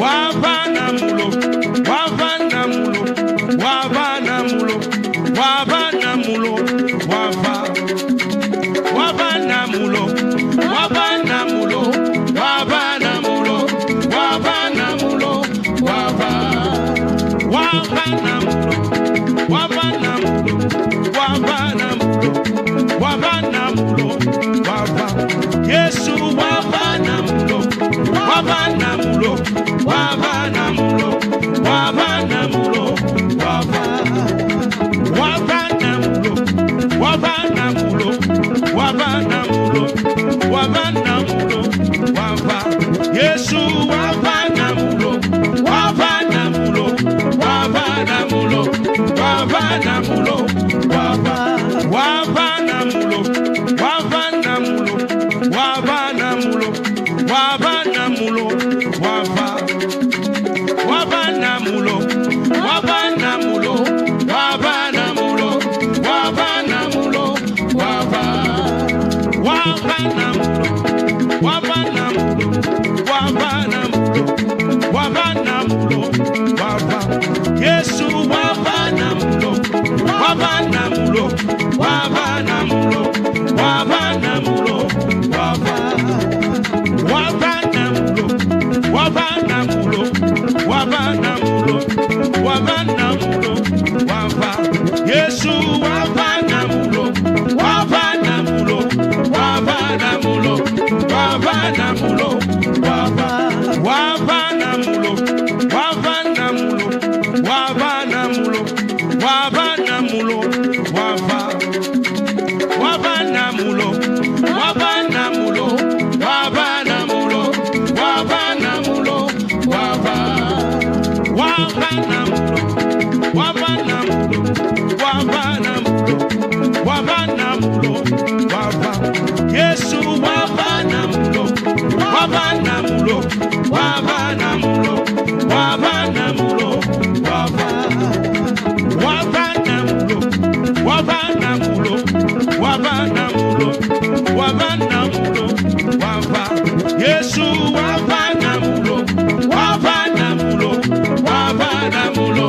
Wabanamulo, Wabanamulo, Wabanamulo, Wabanamulo, Wabanamulo, Wabanamulo, Wabanamulo, Wabanamulo, Wabanamulo, Wabanamulo, Wabanamulo, Yesu Wabanamulo, Wabanamulo, Wabanamulo, Wabanamulo, Wabanamulo, Wabanamulo, Wabanamulo, Wabanamulo, Yesu Wabanamulo, Wabanamulo, Wabanamulo, Wabanamulo, Wabanamulo, Wabanamulo, Wabanamulo, Wabanamulo, Wabanamulo, Wabanamulo, Wabanamulo, Wabanamulo, Wabanamulo, Wabanamulo, Yesu Wabanamulo, Wabanamulo, Wabanamulo, Wabanamulo, Wabanamulo, Wabanamulo, Wabanamulo, Wabanamulo, Yesu Wabanamulo, Wabanamulo, Wabanamulo, Wabanamulo, Wabanamulo, Wabanamulo, Wabanamulo, Wabanamulo, Wabanamulo, Wabanamulo, Wabanamulo, Wabanamulo, Wabanamulo, Yesu Wabanamulo, Wabanamulo, Wabanamulo, Wabanamulo, Wabanamulo, Wabanamulo, Wabanamulo, Wabanamulo, Yesu Wabanamulo, Wabanamulo, Wabanamulo,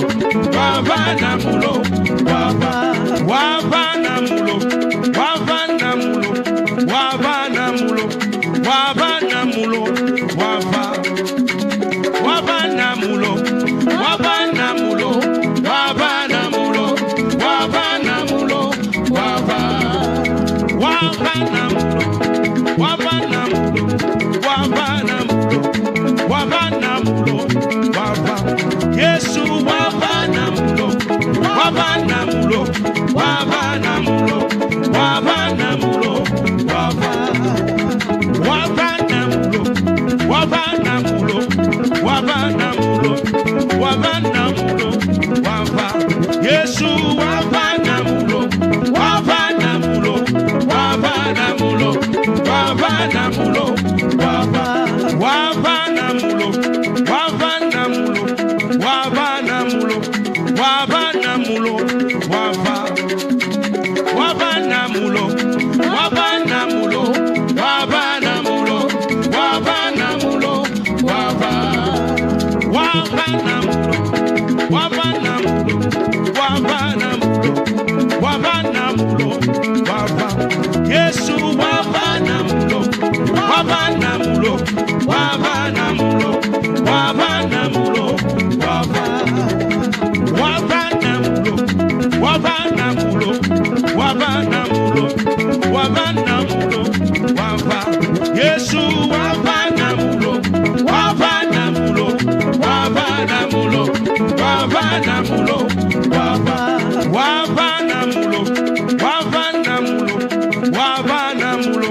Wabanamulo, Wabanamulo, Wabanamulo, Wabanamulo, Wabanamulo, Wabanamulo, Wabanamulo, Wabanamulo, Wabanamulo, Wabanamulo, Wabanamulo, Yesu Wabanamulo, Wabanamulo, Wabanamulo, Wabanamulo, Wabanamulo, Wabanamulo, Wabanamulo, Yesu Wabanamulo, Wabanamulo, Wabanamulo, Wabanamulo, Wabanamulo, Wabanamulo, Wabanamulo, Wabanamulo, Wabanamulo, Wabanamulo, Wabanamulo, Wabanamulo, Wabanamulo, Wabanamulo, Yesu Wabanamulo, Wabanamulo, Wabanamulo, Wabanamulo, Wabanamulo, Wabanamulo, Wabanamulo, Wabanamulo, Yesu Wabanamulo, Wabanamulo, Wabanamulo, Wabanamulo, Wabanamulo, Wabanamulo, Wabanamulo, Wabanamulo,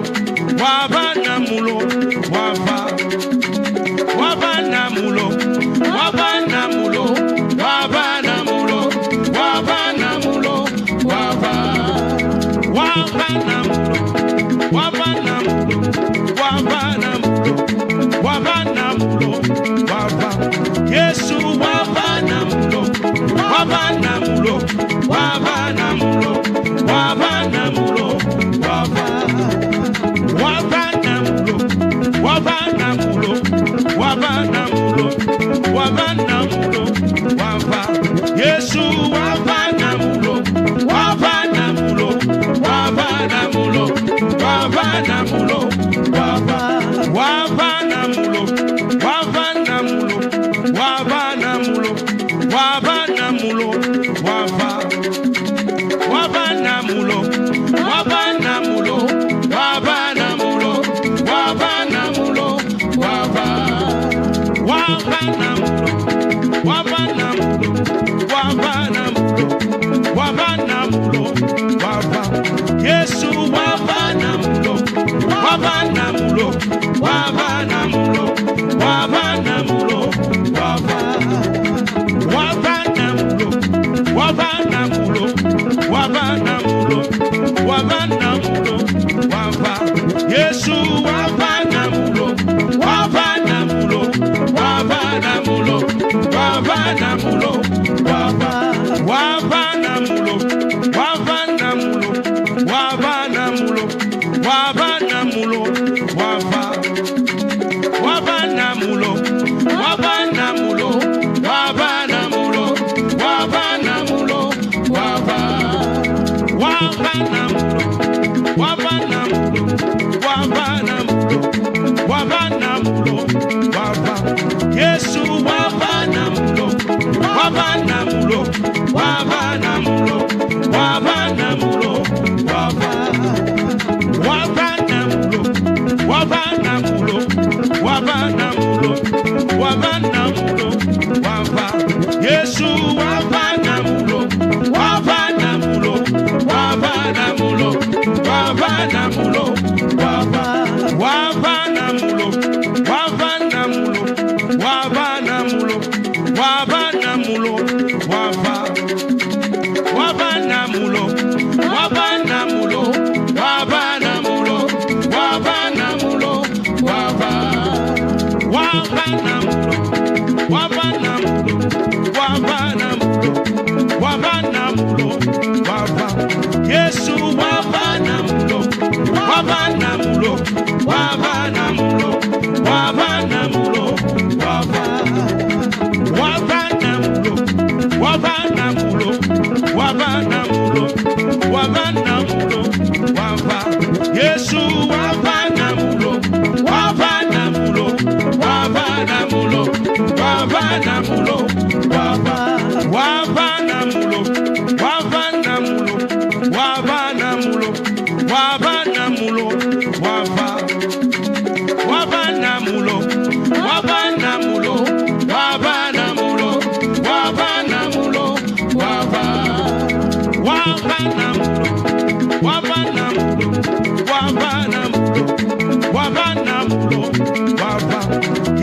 Wabanamulo, Wabanamulo, Wabanamulo, Wabanamulo, Wabanamulo, Wabanamulo, Yesu Wabanamulo, Wabanamulo, Wabanamulo, Wabanamulo, Wabanamulo, Wabanamulo, Wabanamulo, wavanamulo, wava. Yesu wavanamulo, wavanamulo, wavanamulo, wavanamulo, wava. Wavanamulo, wavanamulo, wavanamulo, wavanamulo, wava. Wavanamulo, wavanamulo, wavanamulo, wavanamulo, wava. Wavanamulo, wavanamulo, wavanamulo, wavanamulo, wava. Yesu wavanamulo, wavanamulo, wavanamulo, wavanamulo, wava. Wavanamulo, wavanamulo, wavanamulo, wavanamulo, wava. Yesu wavanamulo, wavanamulo, wavanamulo, wavanamulo, wava. Wavanamulo, wavanamulo, wavanamulo, wavanamulo, wava. Wavanamulo, wavanamulo, wavanamulo, wavanamulo, wava. Wavanamulo, wavanamulo, wavanamulo, wavanamulo, wava. Yesu wavanamulo, wavanamulo, wavanamulo, wavanamulo, wava. Wavanamulo, wavanamulo, wavanamulo, wavanamulo, wava. Yesu wavanamulo, wavanamulo, wavanamulo, wavanamulo, wava. Wavanamulo, wavanamulo, wavanamulo, wavanamulo, wava. Wavanamulo, wavanamulo, wavanamulo, wavanamulo, wava. Wavanamulo, wavanamulo, wavanamulo, wavanamulo, wava. Yesu wavanamulo, wavanamulo, wavanamulo, wavanamulo, wava. Wavanamulo, wavanamulo, wavanamulo, wavanamulo, wava. Yesu wavanamulo, wavanamulo, wavanamulo, wavanamulo, wava. Wavanamulo, wavanamulo, wavanamulo, wavanamulo, wava. Wavanamulo, wavanamulo, wavanamulo, wavanamulo, wava. Wavanamulo, wavanamulo, wavanamulo, wavanamulo, wava.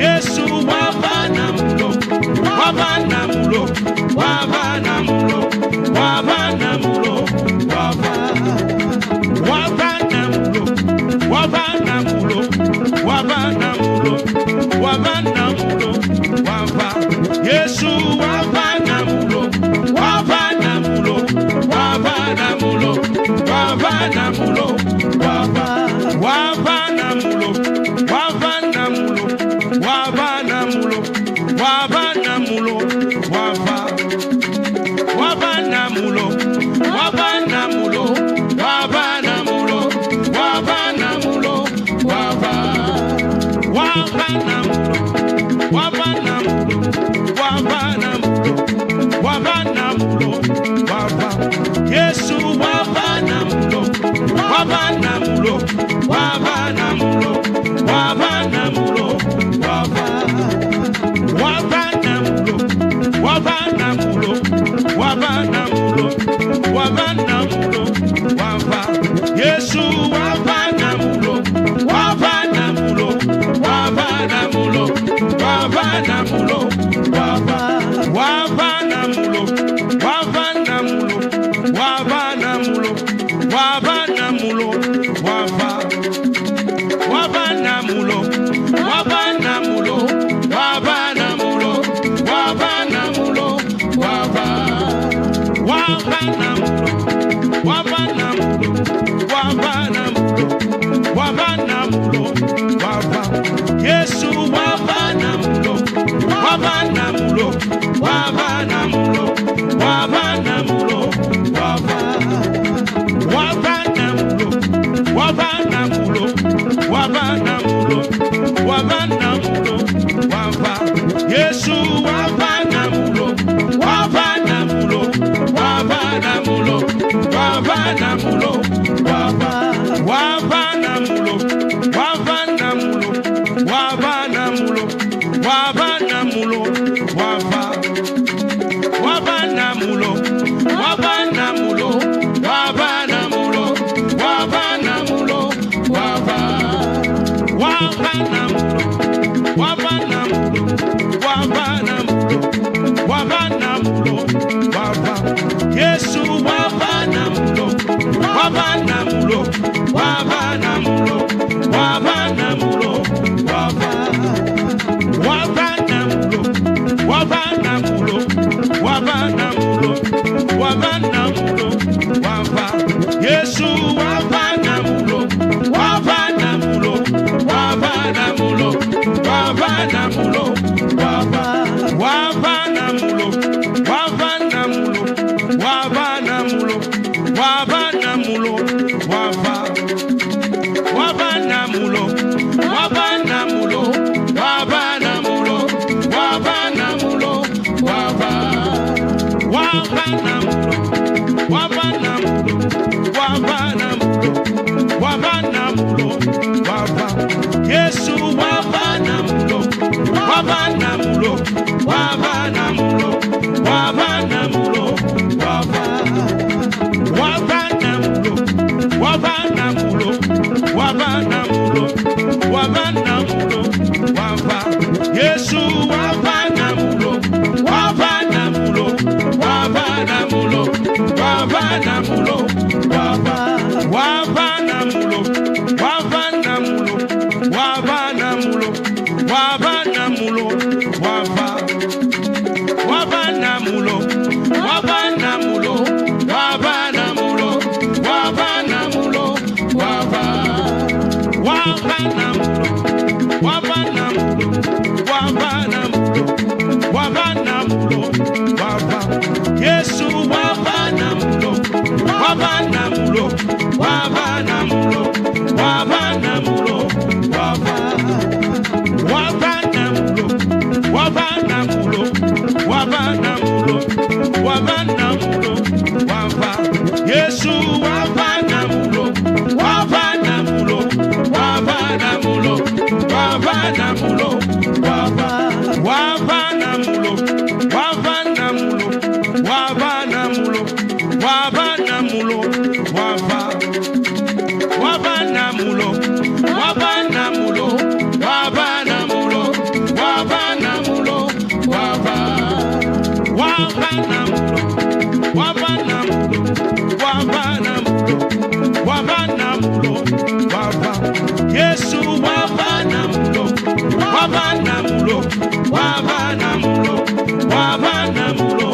Yesu wavanamulo, wavanamulo, wavanamulo, wavanamulo, wava. Wavanamulo, wavanamulo, wavanamulo, wavanamulo, wava. Yesu wavanamulo, wavanamulo, wavanamulo, wavanamulo, wava. Wavanamulo, wavanamulo, wavanamulo, wavanamulo, wava. Wavanamulo, wavanamulo, wavanamulo, wavanamulo, wava. Wavanamulo, wavanamulo, wavanamulo, wavanamulo, wava. Yesu wavanamulo, wavanamulo, wavanamulo, wavanamulo, wava. Wavanamulo, wavanamulo, wavanamulo, wavanamulo, wava. Yesu wavanamulo, wavanamulo, wavanamulo, wavanamulo, wava. Wavanamulo, wavanamulo, wavanamulo, wavanamulo, wava. Wavanamulo, wavanamulo, wavanamulo, wavanamulo, wava. Wavanamulo, wavanamulo, wavanamulo, wavanamulo, wava. Yesu wavanamulo, wavanamulo. wabanamulo, wabanamulo, wabanamulo, wabanamulo, wabanamulo, wabanamulo, wabanamulo, wabanamulo, wabanamulo, wabanamulo, wabanamulo, Yesu wabanamulo, wabanamulo, wabanamulo, wabanamulo, wabanamulo, wabanamulo, wabanamulo, wabanamulo, Yesu wabanamulo, wabanamulo, wabanamulo, wabanamulo, wabanamulo, wabanamulo, wabanamulo, wabanamulo, wabanamulo, wabanamulo, wabanamulo, wabanamulo, wabanamulo, wabanamulo, Yesu wabanamulo, wabanamulo, wabanamulo, wabanamulo, wabanamulo, wabanamulo, wabanamulo, wabanamulo, Yesu wabanamulo, wabanamulo, wabanamulo, wabanamulo, wabanamulo, wabanamulo, wabanamulo, wabanamulo, wabanamulo, wabanamulo, wabanamulo, wabanamulo, wabanamulo, Yesu wabanamulo, wabanamulo, wabanamulo, wabanamulo, wabanamulo, wabanamulo, wabanamulo, wabanamulo, Yesu wabanamulo, wabanamulo, wabanamulo, wabanamulo, wabanamulo, wabanamulo, wabanamulo, wabanamulo, wabanamulo, wabanamulo, wabanamulo, wabanamulo, wabanamulo, wabanamulo, Yesu wabanamulo, wabanamulo, wabanamulo, wabanamulo,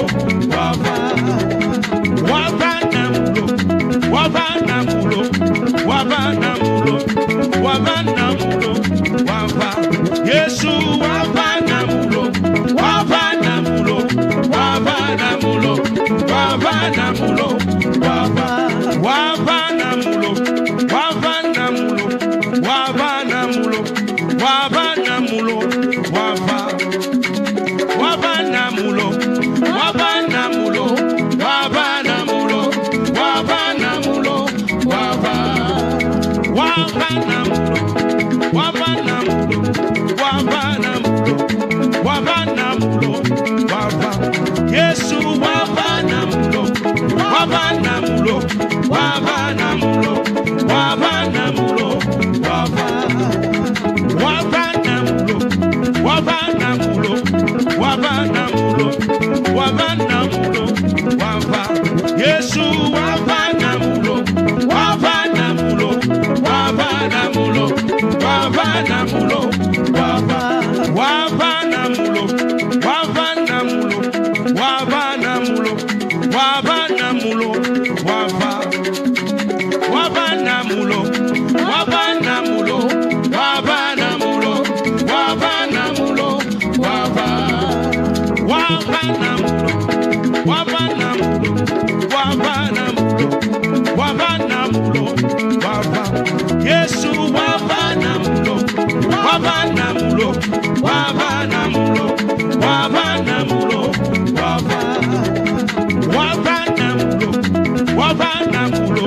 wabanamulo, wabanamulo, wabanamulo, wabanamulo, Yesu wabanamulo, wabanamulo, wabanamulo, wabanamulo, wabanamulo, wabanamulo, wabanamulo, wabanamulo, wabanamulo, wabanamulo, wabanamulo, wabanamulo, wabanamulo, wabanamulo, Yesu wabanamulo, wabanamulo, wabanamulo, wabanamulo, wabanamulo, wabanamulo, wabanamulo, wabanamulo, Yesu wabanamulo, wabanamulo, wabanamulo, wabanamulo, wabanamulo, wabanamulo, wabanamulo, wabanamulo, wabanamulo, wabanamulo, wabanamulo, wabanamulo, wabanamulo, wabanamulo, Yesu wabanamulo, wabanamulo, wabanamulo, wabanamulo, wabanamulo, wabanamulo,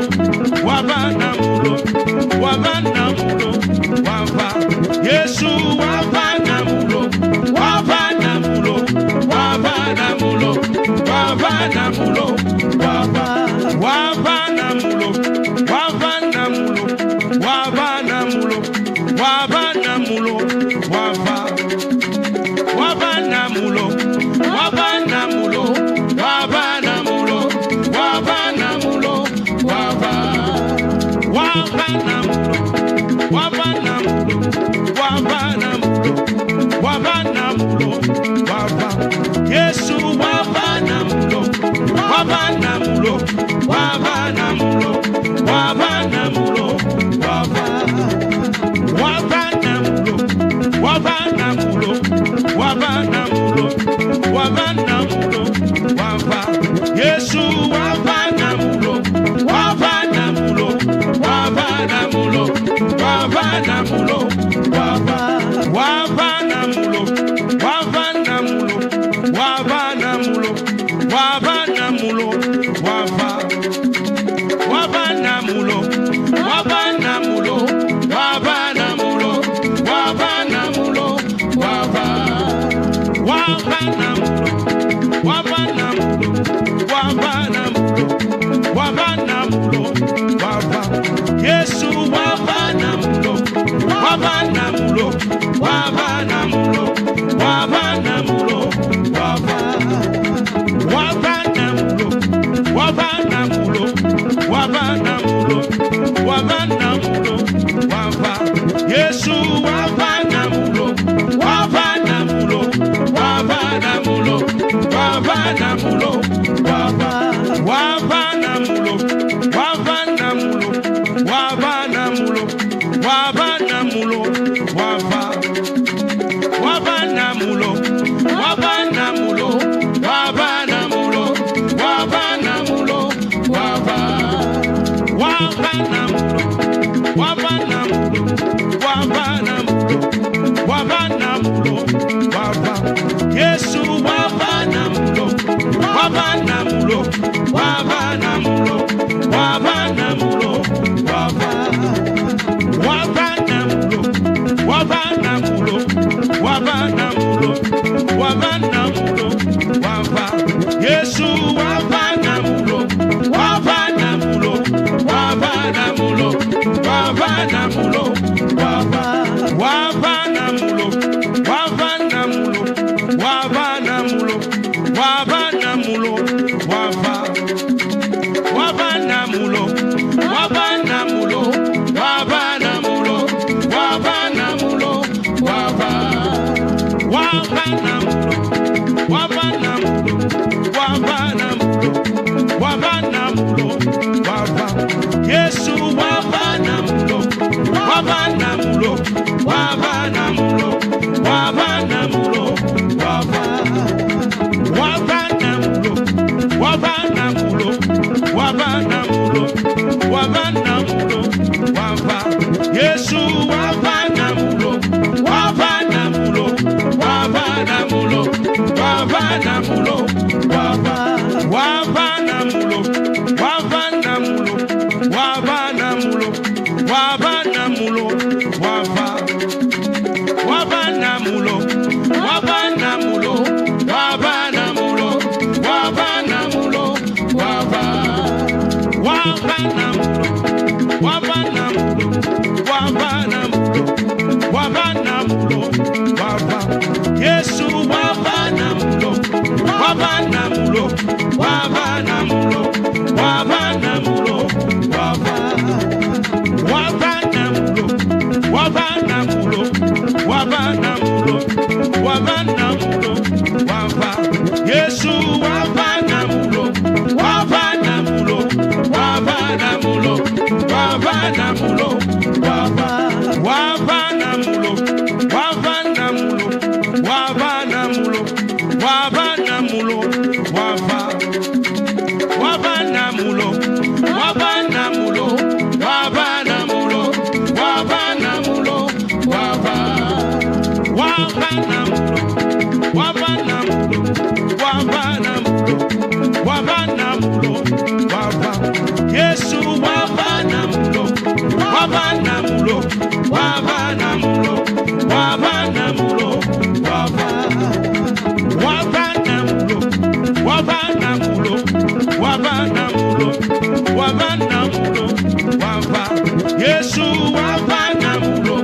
Yesu wabanamulo,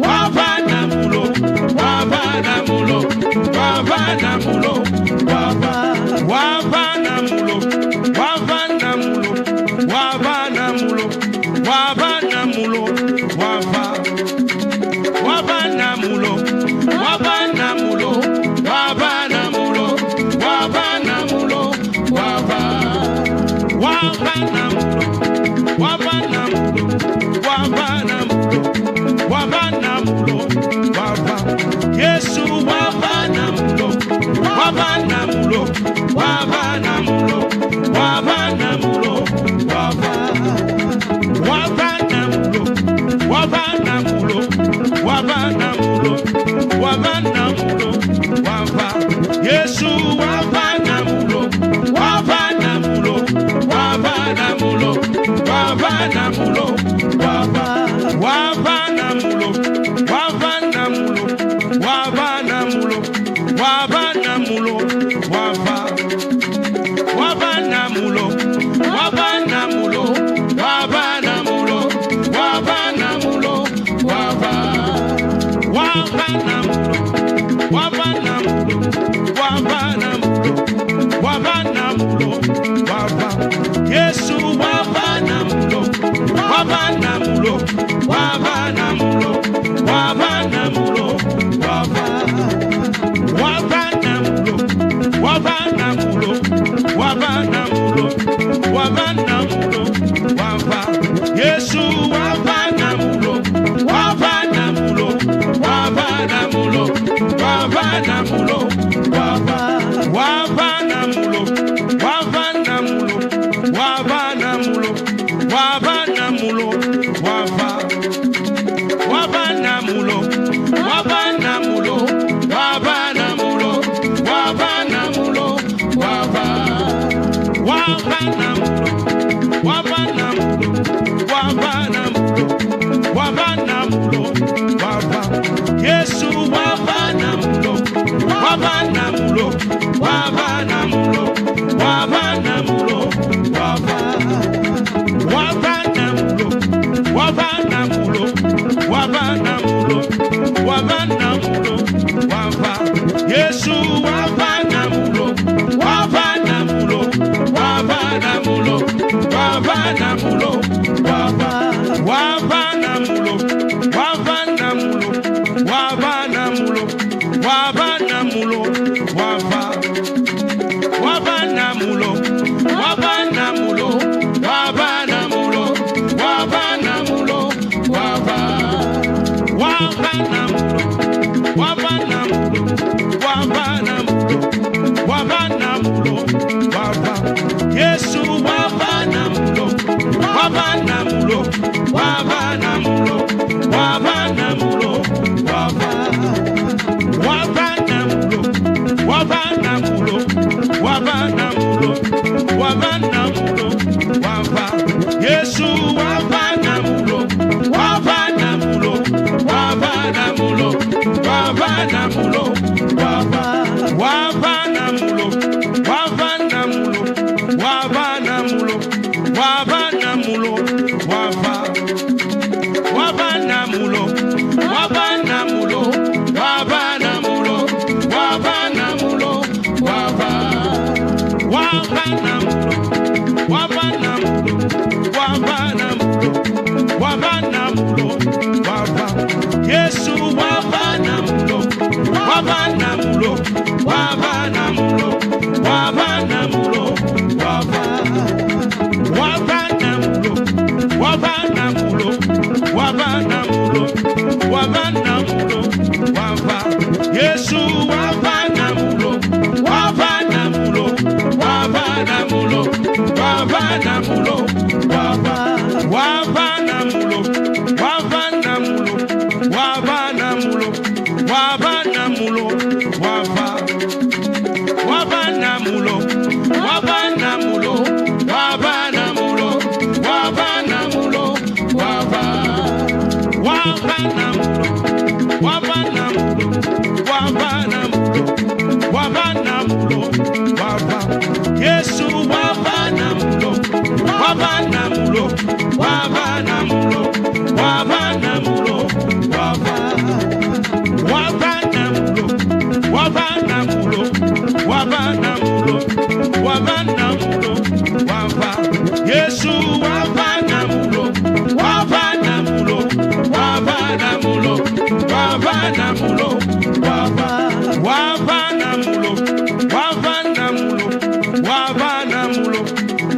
wabanamulo, wabanamulo.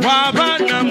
Wabanamulo,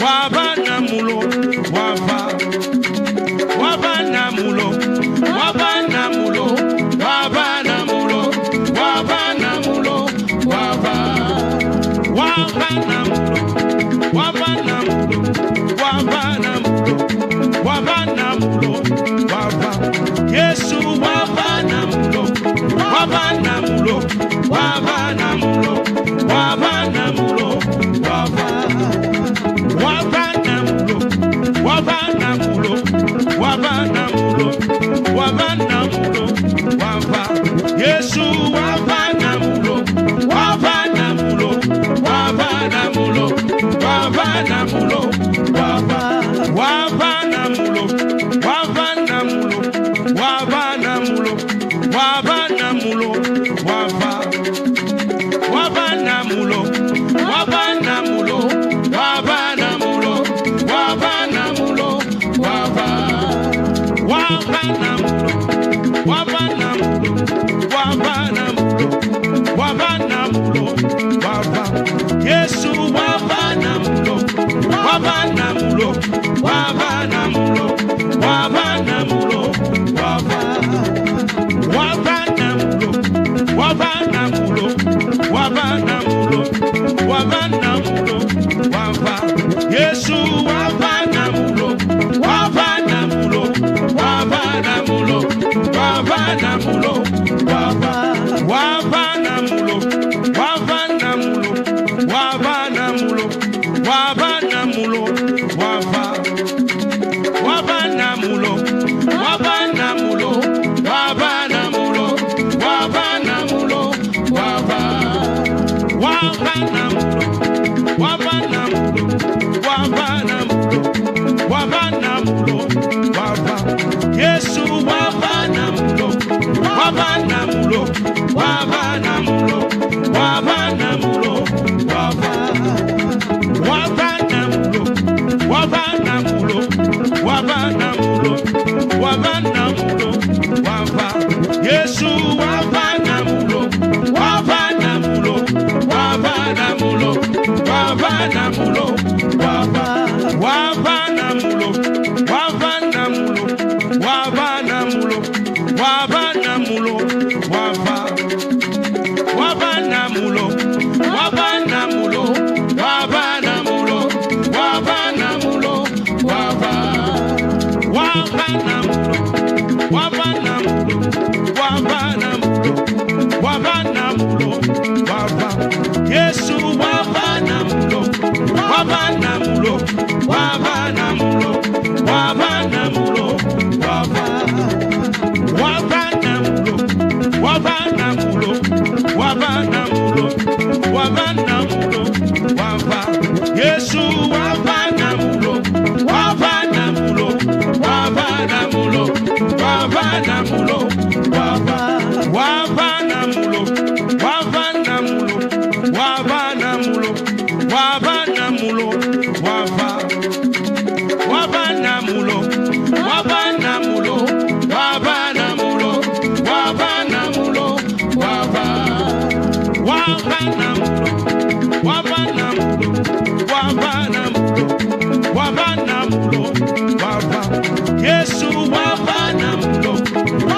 Wabana Yesu wabanamulo, wabanamulo, wabanamulo, wabanamulo, wabanamulo, wabanamulo, wabanamulo, wabanamulo, Yesu wabanamulo, wabanamulo, wabanamulo, wabanamulo, wabanamulo, wabanamulo, wabanamulo, wabanamulo, wabanamulo, wabanamulo, wabanamulo, wabanamulo, wabanamulo, Yesu wabanamulo, wabanamulo, wabanamulo, wabanamulo, wabanamulo, wabanamulo, wabanamulo, wabanamulo, Yesu wabanamulo, wabanamulo, wabanamulo, wabanamulo, wabanamulo, wabanamulo, wabanamulo, wabanamulo, wabanamulo, wabanamulo, wabanamulo, wabanamulo, wabanamulo, Yesu wabanamulo, wabanamulo, wabanamulo, wabanamulo, wabanamulo, wabanamulo, wabanamulo, wabanamulo, Yesu wabanamulo, wabanamulo, wabanamulo, wabanamulo, wabanamulo, wabanamulo, wabanamulo, wabanamulo, wabanamulo, wabanamulo, wabanamulo, wabanamulo, wabanamulo, wabanamulo, Yesu wabanamulo, wabanamulo, wabanamulo, wabanamulo, wabanamulo, wabanamulo, wabanamulo, wabanamulo, Yesu wabanamulo, wabanamulo, wabanamulo, wabanamulo, wabanamulo, wabanamulo, wabanamulo, wabanamulo, wabanamulo, wabanamulo, wabanamulo, wabanamulo, wabanamulo, wabanamulo, Yesu wabanamulo,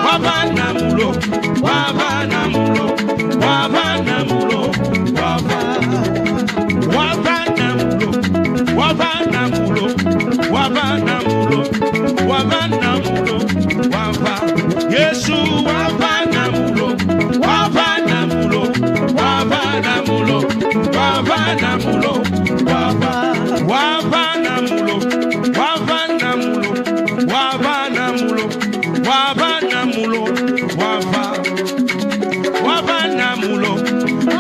wabanamulo, wabanamulo, wabanamulo, wabanamulo, wabanamulo, wabanamulo, wabanamulo, Yesu wabanamulo, wabanamulo, wabanamulo, wabanamulo, wabanamulo, wabanamulo, wabanamulo,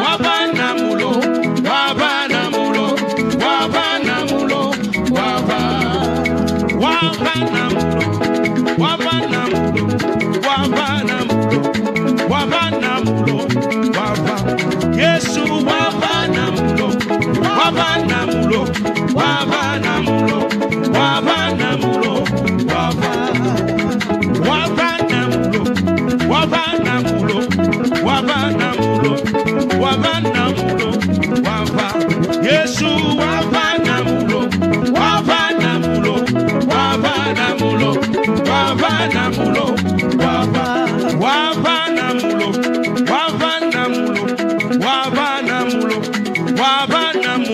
wabanamulo, wabanamulo, wabanamulo, wabanamulo, wabanamulo, wabanamulo, wabanamulo, Yesu wabanamulo, wabanamulo, wabanamulo, wabanamulo, wabanamulo, wabanamulo, wabanamulo, wabanamulo, Yesu wabanamulo, wabanamulo, wabanamulo, wabanamulo, wabanamulo, wabanamulo, wabanamulo, wabanamulo,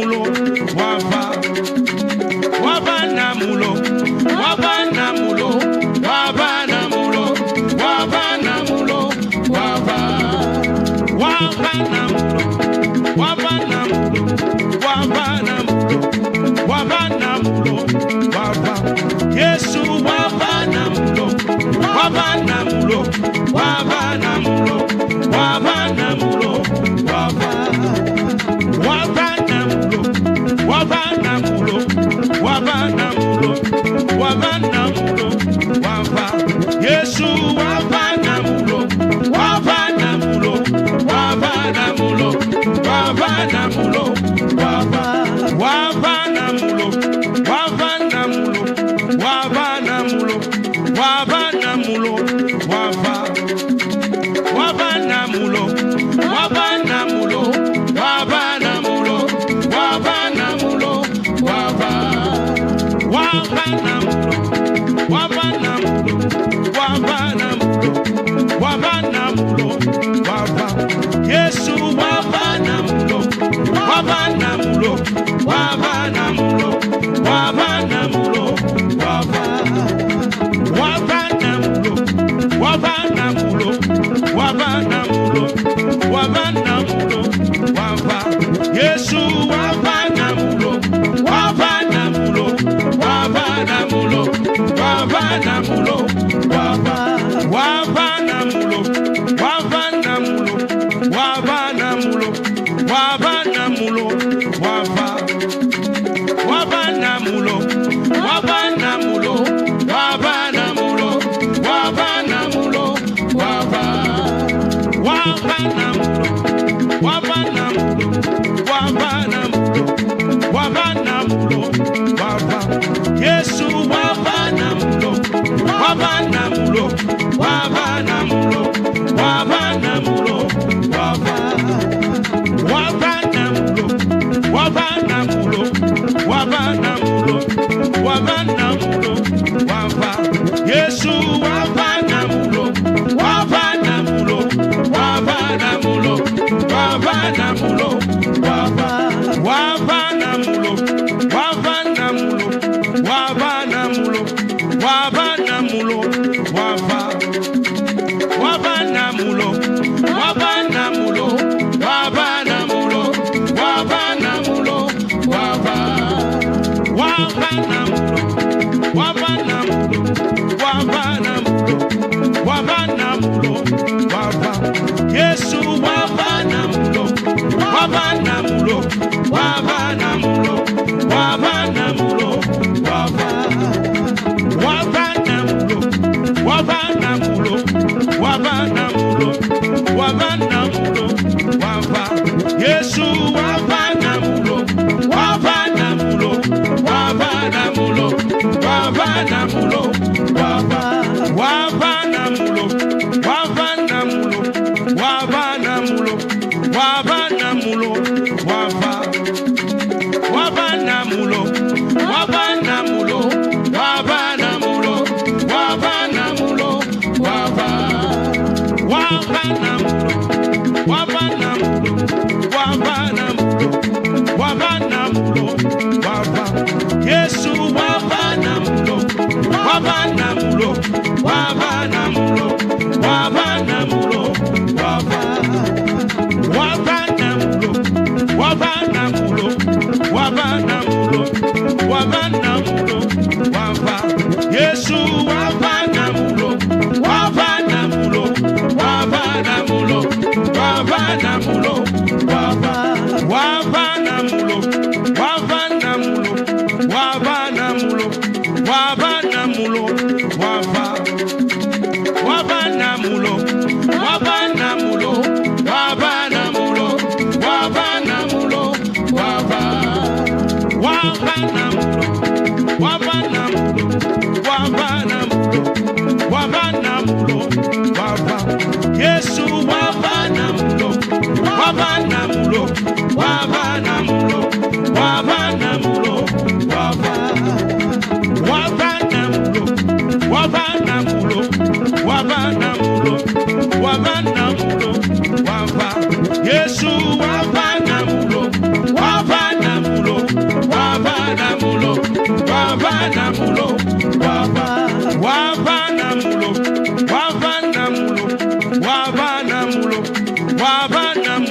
Wabanamulo,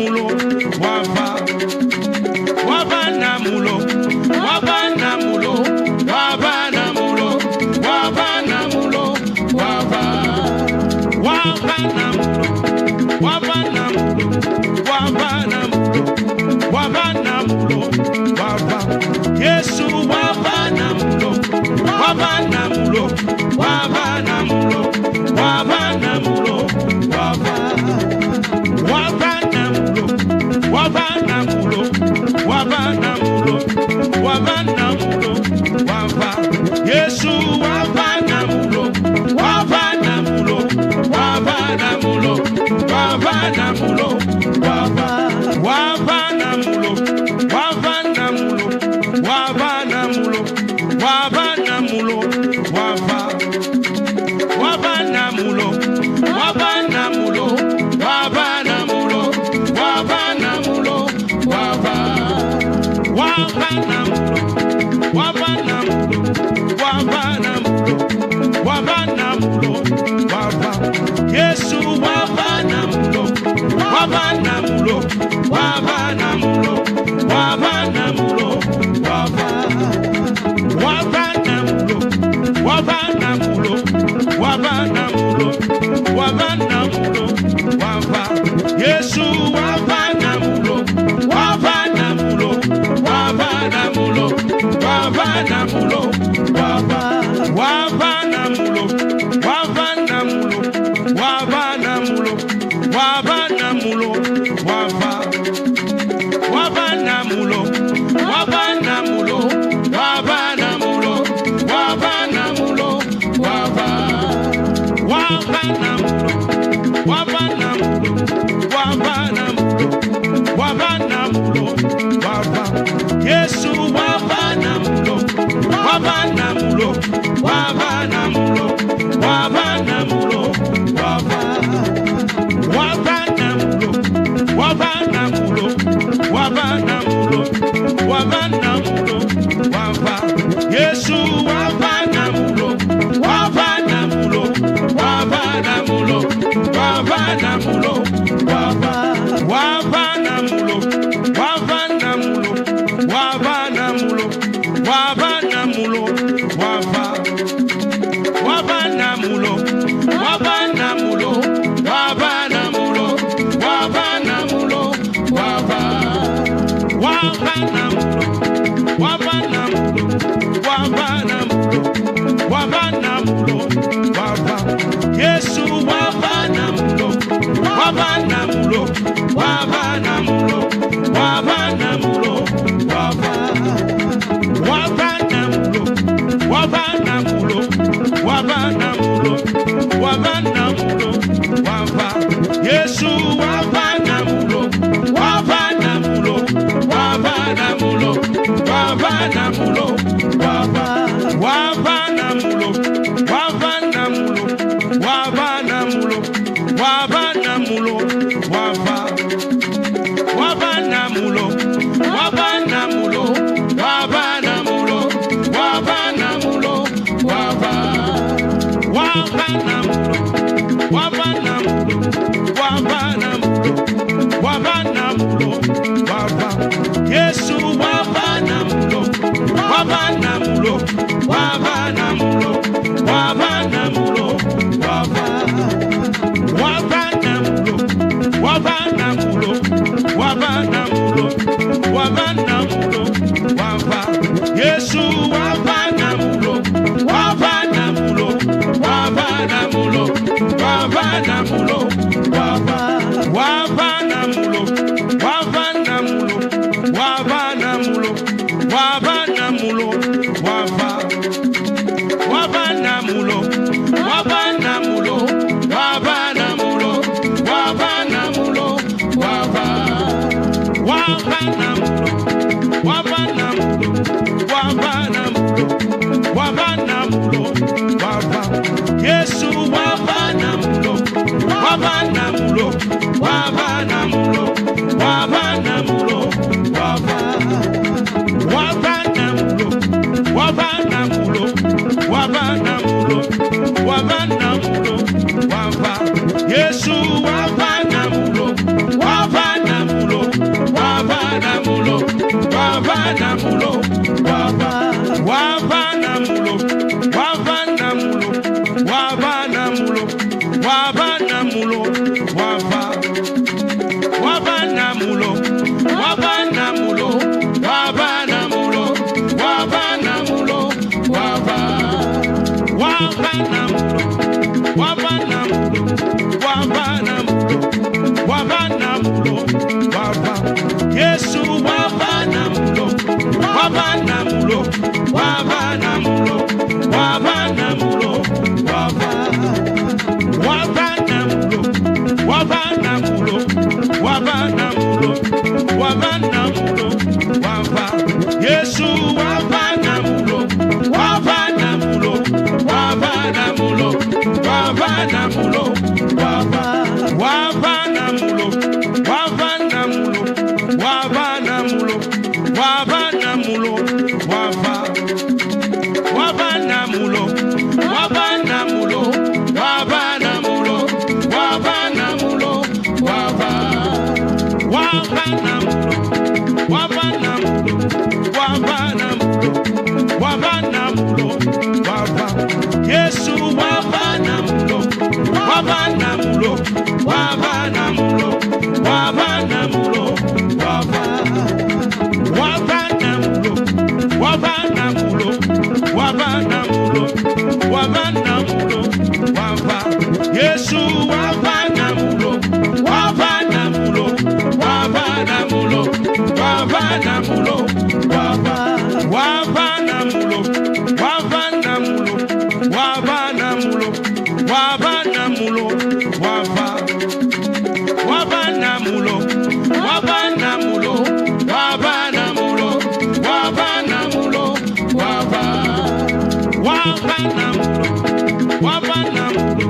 Wabana wavanamulo, wavanamulo, wavanamulo, wavanamulo, wava. Yesu wavanamulo, wavanamulo, wavanamulo, wavanamulo, wava. Wavanamulo, wavanamulo, wavanamulo, wavanamulo, wava. Yesu wavanamulo, wavanamulo, wavanamulo, wavanamulo, wava. Wavanamulo, wavanamulo, wavanamulo, wavanamulo, wava. Wavanamulo, wavanamulo, wavanamulo, wavanamulo, wava. Wavanamulo, wavanamulo, wavanamulo, wavanamulo, wava. Yesu wavanamulo, wavanamulo, wavanamulo, wavanamulo, wava. Wavanamulo, wavanamulo, wavanamulo, wavanamulo, wava. Yesu wavanamulo, wavanamulo, wavanamulo, wavanamulo, wava. Wavanamulo, wavanamulo, wavanamulo, wavanamulo, wava. Wavanamulo, wavanamulo, wavanamulo, wavanamulo, wava. Wavanamulo, wavanamulo,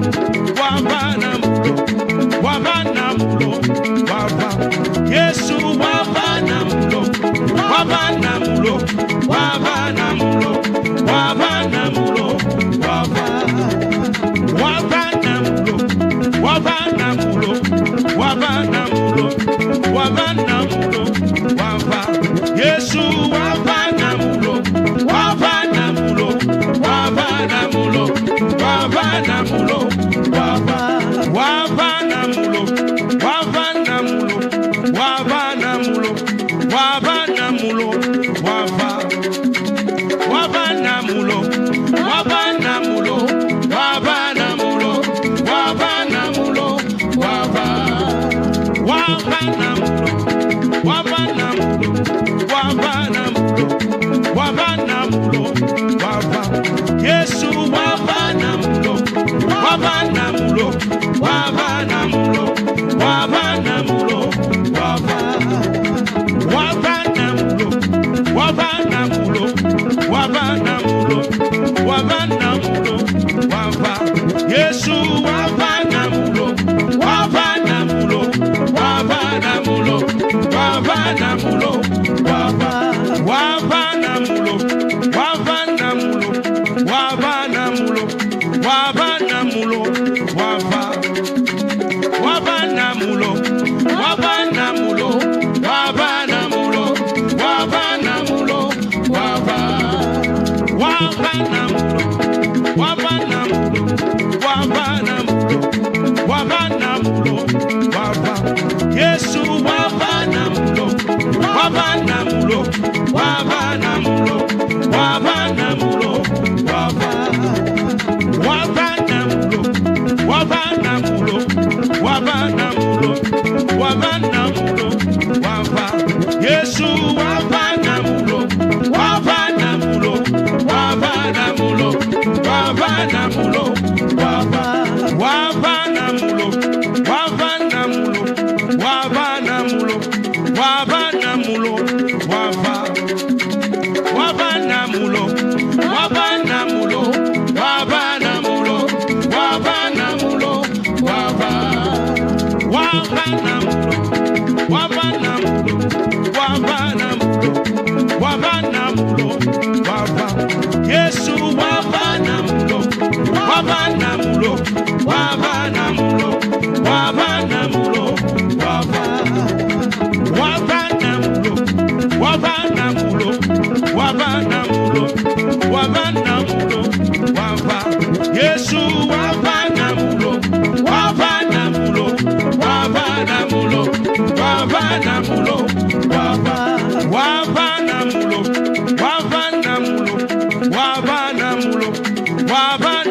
wavanamulo, wavanamulo, wava. Yesu wavanamulo, wavanamulo, wavanamulo, wavanamulo, wava. Wavanamulo, wavanamulo, wavanamulo, wavanamulo, wava. Yesu wavanamulo, wavanamulo, wavanamulo, wavanamulo, wava. Wavanamulo, wavanamulo, wavanamulo, wavanamulo, wava. Wavanamulo, wavanamulo, wavanamulo, wavanamulo, wava. Wavanamulo, wavanamulo, wavanamulo, wavanamulo, wava. Yesu wavanamulo, wavanamulo, wavanamulo, wavanamulo, wava. Wavanamulo, wavanamulo, wavanamulo, wavanamulo, wava. Yesu wavanamulo, wavanamulo, wavanamulo, wavanamulo, wava. Wavanamulo, wavanamulo, wavanamulo, wavanamulo, wava. Wavanamulo, wavanamulo, wavanamulo, wavanamulo, wava. Wavanamulo, wavanamulo, wavanamulo, wavanamulo, wava. Yesu wavanamulo, wavanamulo, wavanamulo, wavanamulo, wava. Wavanamulo, wavanamulo, wavanamulo, wavanamulo, wava. Yesu wavanamulo, wavanamulo, wavanamulo, wavanamulo, wava. Wavanamulo, wavanamulo, wavanamulo, wavanamulo, wava. Wavanamulo, wavanamulo, wavanamulo, wavanamulo, wava. Wavanamulo, wavanamulo, wavanamulo, wavanamulo, wava. Yesu wavanamulo, wavanamulo, wavanamulo, wavanamulo, wava. Wavanamulo, wavanamulo, wavanamulo, wavanamulo, wava. Yesu wavanamulo, wavanamulo, wavanamulo, wavanamulo, wava. Wavanamulo, wavanamulo, wavanamulo, wavanamulo.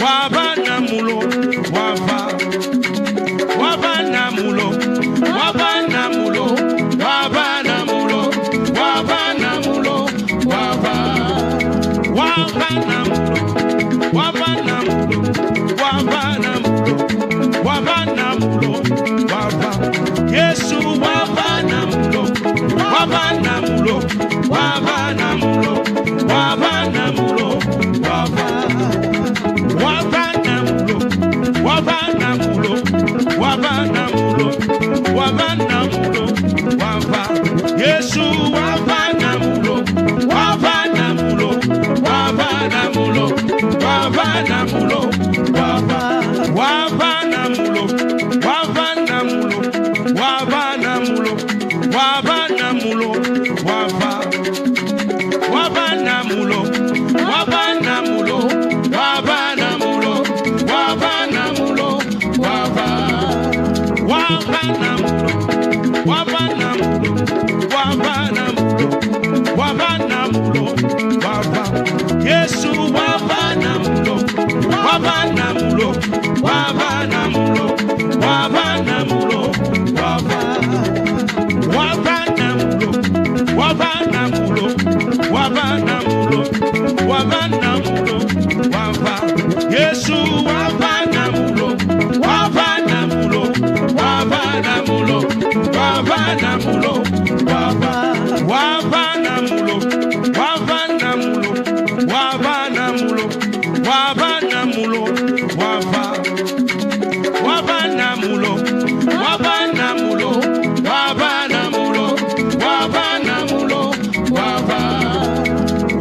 Wabana wava, wava namulo, wava namulo, wava namulo, wava namulo, wava, wava namulo, wava namulo, wava namulo, wava namulo, wava, Yesu wava namulo, wava namulo, wava namulo, wava namulo, wava, wava namulo, wava namulo, wava namulo, wava namulo, wava, Yesu wava namulo, wava namulo, wava namulo, wava namulo, wava, wava namulo, wava namulo, wava namulo, wava namulo, wava, wava namulo, wava namulo, wava namulo, wava namulo, wava, wava namulo, wava namulo, wava namulo, wava namulo, wava, Yesu wava namulo, wava namulo, wava namulo, wava namulo, wava, wava namulo, wava namulo, wava namulo, wava namulo, wava, Yesu wava namulo, wava namulo, wava namulo, wava namulo, wava, wava namulo, wava namulo, wava namulo, wava namulo, wava, wava namulo, wava namulo, wava namulo, wava namulo, wava,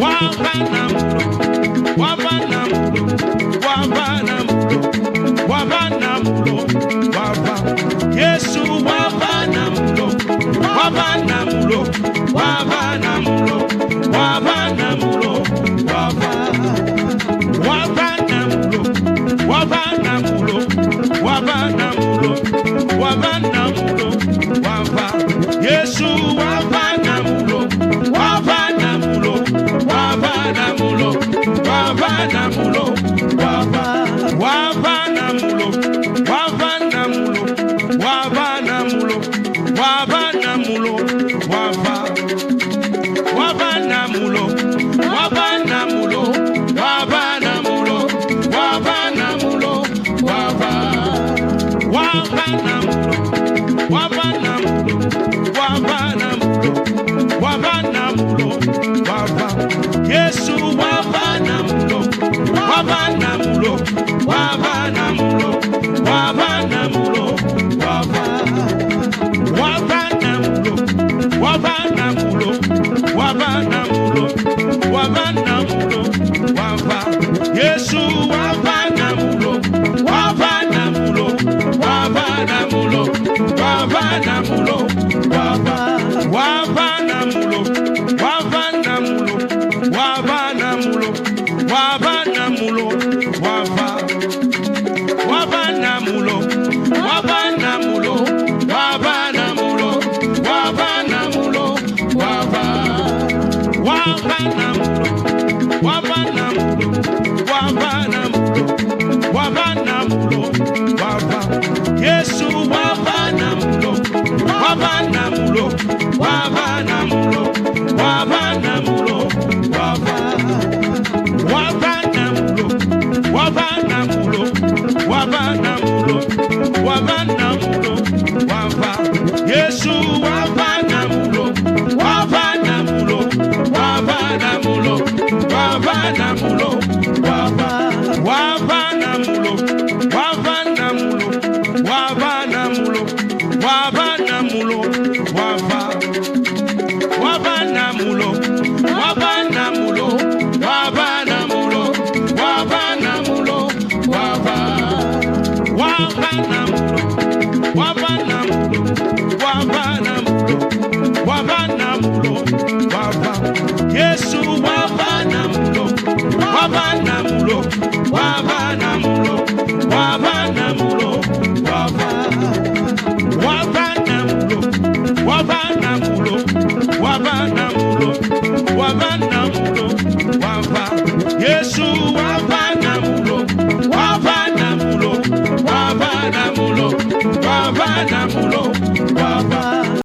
wava namulo, wava namulo, wava namulo, wava namulo, wava, Yesu wava namulo, wava namulo, wava namulo, wava namulo, wava, wava namulo, wava namulo, wava namulo, wava namulo, wava, Yesu wava namulo, wava namulo, wava namulo, wava namulo, wava, wava namulo, wava namulo, wava namulo, wava namulo, wava, wava namulo, wava namulo, wava namulo, wava namulo, wava, wava namulo, wava namulo, wava namulo, wava namulo, wava, Yesu wava namulo, wava namulo, wava namulo, wava namulo, wava, wava namulo, wava namulo, wava namulo, wava namulo, wava, Yesu wava namulo, wava namulo, wava namulo, wava namulo, wava, wava namulo, wava namulo, wava namulo, wava namulo, wava, wava namulo, wava namulo, wava namulo, wava namulo, wava, wava namulo, wava namulo, wava namulo, wava namulo, wava, Yesu wava namulo, wava namulo, wava namulo, wava namulo, wava, wava namulo, wava namulo, wava namulo, wava namulo, wava, Yesu wava namulo, wava namulo, wava namulo, wava namulo, wava, wava namulo, wava namulo, wava namulo, wava namulo, wava, wava namulo, wava namulo, wava namulo, wava namulo, wava, wava namulo, wava namulo, wava namulo, wava namulo, wava, Yesu wava namulo, wava namulo, wava namulo, wava namulo, wava, wava namulo, wava namulo, wava namulo, wava namulo, wava, Yesu wava namulo, wava namulo, wabanamulo